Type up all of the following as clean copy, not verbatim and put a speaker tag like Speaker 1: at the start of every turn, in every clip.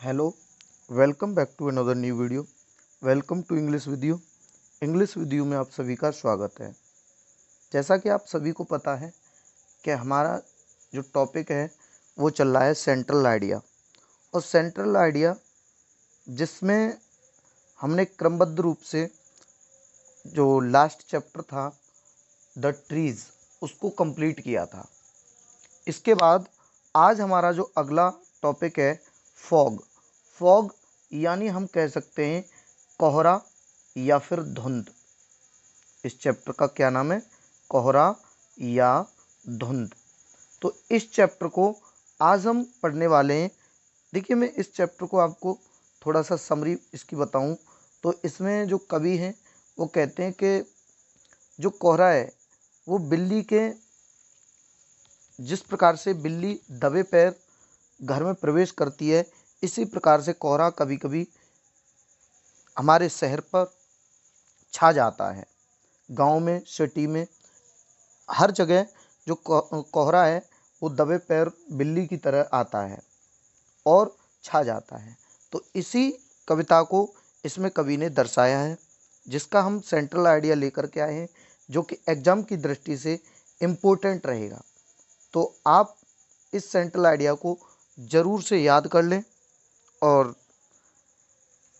Speaker 1: Hello, welcome back to another new video. Welcome to English with you. English with you में आप सभी का स्वागत है। जैसा कि आप सभी को पता है कि हमारा जो टॉपिक है वो चल रहा है सेंट्रल आइडिया। और सेंट्रल आइडिया जिसमें हमने क्रमबद्ध रूप से जो लास्ट चैप्टर था द ट्रीज़ उसको कंप्लीट किया था। इसके बाद आज हमारा जो अगला टॉपिक है फॉग। फॉग यानी हम कह सकते हैं कोहरा या फिर धुंध। इस चैप्टर का क्या नाम है? कोहरा या धुंध। तो इस चैप्टर को आज हम पढ़ने वाले हैं। देखिए, मैं इस चैप्टर को आपको थोड़ा सा समरी इसकी बताऊं तो इसमें जो कवि हैं वो कहते हैं कि जो कोहरा है वो बिल्ली के, जिस प्रकार से बिल्ली दबे पैर घर में प्रवेश करती है, इसी प्रकार से कोहरा कभी कभी हमारे शहर पर छा जाता है। गांव में, सिटी में, हर जगह जो कोहरा है वो दबे पैर बिल्ली की तरह आता है और छा जाता है। तो इसी कविता को इसमें कवि ने दर्शाया है, जिसका हम सेंट्रल आइडिया लेकर के आए हैं, जो कि एग्जाम की दृष्टि से इम्पोर्टेंट रहेगा। तो आप इस सेंट्रल आइडिया को ज़रूर से याद कर लें। और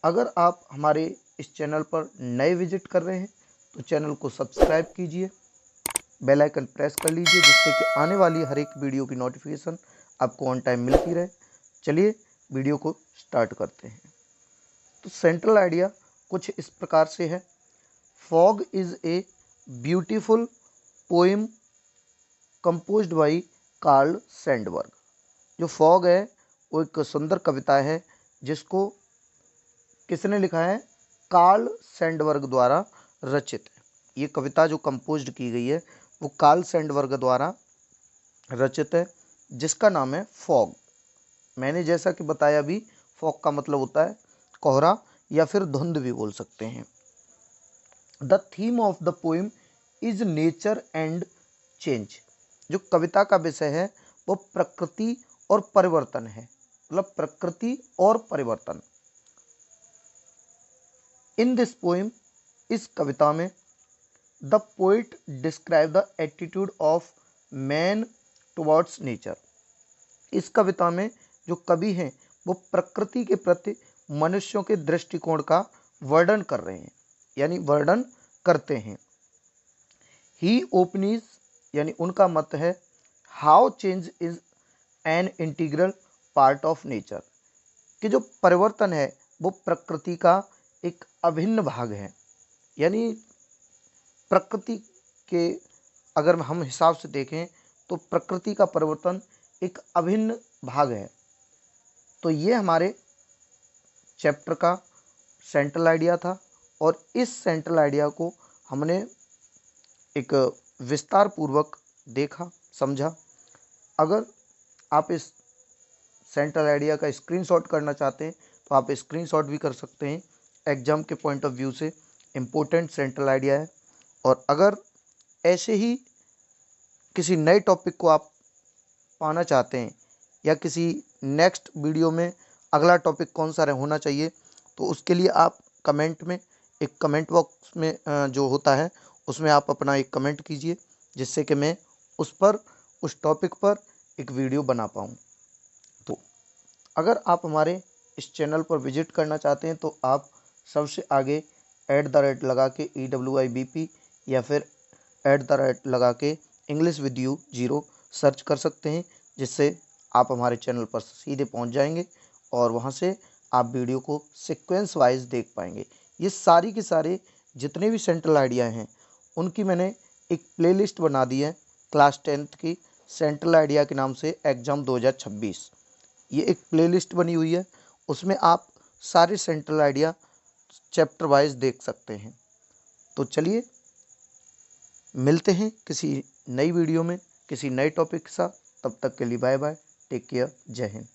Speaker 1: अगर आप हमारे इस चैनल पर नए विजिट कर रहे हैं तो चैनल को सब्सक्राइब कीजिए, बेल आइकन प्रेस कर लीजिए, जिससे कि आने वाली हर एक वीडियो की नोटिफिकेशन आपको ऑन टाइम मिलती रहे। चलिए वीडियो को स्टार्ट करते हैं। तो सेंट्रल आइडिया कुछ इस प्रकार से है। Fog is a beautiful poem composed by Karl Sandberg. जो फॉग है वो एक सुंदर कविता है जिसको किसने लिखा है? कार्ल सैंडबर्ग द्वारा रचित है। ये कविता जो कंपोज्ड की गई है वो कार्ल सैंडबर्ग द्वारा रचित है, जिसका नाम है फॉग। मैंने जैसा कि बताया अभी, फॉग का मतलब होता है कोहरा या फिर धुंध भी बोल सकते हैं। The theme of the poem is nature and change. जो कविता का विषय है वो प्रकृति और परिवर्तन है, मतलब प्रकृति और परिवर्तन। इन दिस पोएम, इस कविता में, the poet describe the attitude of man towards nature. इस कविता में जो कवि हैं वो प्रकृति के प्रति मनुष्यों के दृष्टिकोण का वर्णन कर रहे हैं, यानी वर्णन करते हैं। ही ओपनीज, यानी उनका मत है, how change is an integral part of nature, कि जो परिवर्तन है वो प्रकृति का एक अभिन्न भाग है। यानी प्रकृति के अगर हम हिसाब से देखें तो प्रकृति का परिवर्तन एक अभिन्न भाग है। तो ये हमारे चैप्टर का सेंट्रल आइडिया था और इस सेंट्रल आइडिया को हमने एक विस्तार पूर्वक देखा, समझा। अगर आप इस सेंट्रल आइडिया का स्क्रीनशॉट करना चाहते हैं तो आप स्क्रीनशॉट भी कर सकते हैं। एग्जाम के पॉइंट ऑफ व्यू से इम्पोर्टेंट सेंट्रल आइडिया है। और अगर ऐसे ही किसी नए टॉपिक को आप पाना चाहते हैं या किसी नेक्स्ट वीडियो में अगला टॉपिक कौन सा होना चाहिए, तो उसके लिए आप कमेंट में, एक कमेंट बॉक्स में जो होता है उसमें आप अपना एक कमेंट कीजिए, जिससे कि मैं उस टॉपिक पर एक वीडियो बना पाऊँ। तो अगर आप हमारे इस चैनल पर विजिट करना चाहते हैं तो आप सबसे आगे @ लगा के EWIBP या फिर @ लगा के इंग्लिश विद यू 0 सर्च कर सकते हैं, जिससे आप हमारे चैनल पर सीधे पहुंच जाएंगे और वहां से आप वीडियो को सीक्वेंस वाइज देख पाएंगे। ये सारी की सारे जितने भी सेंट्रल आइडिया हैं उनकी मैंने एक प्लेलिस्ट बना दी है क्लास 10th की सेंट्रल आइडिया के नाम से एग्ज़ाम 2026। ये एक प्लेलिस्ट बनी हुई है, उसमें आप सारे सेंट्रल आइडिया चैप्टर वाइज देख सकते हैं। तो चलिए मिलते हैं किसी नई वीडियो में किसी नए टॉपिक के साथ। तब तक के लिए बाय बाय, टेक केयर, जय हिंद।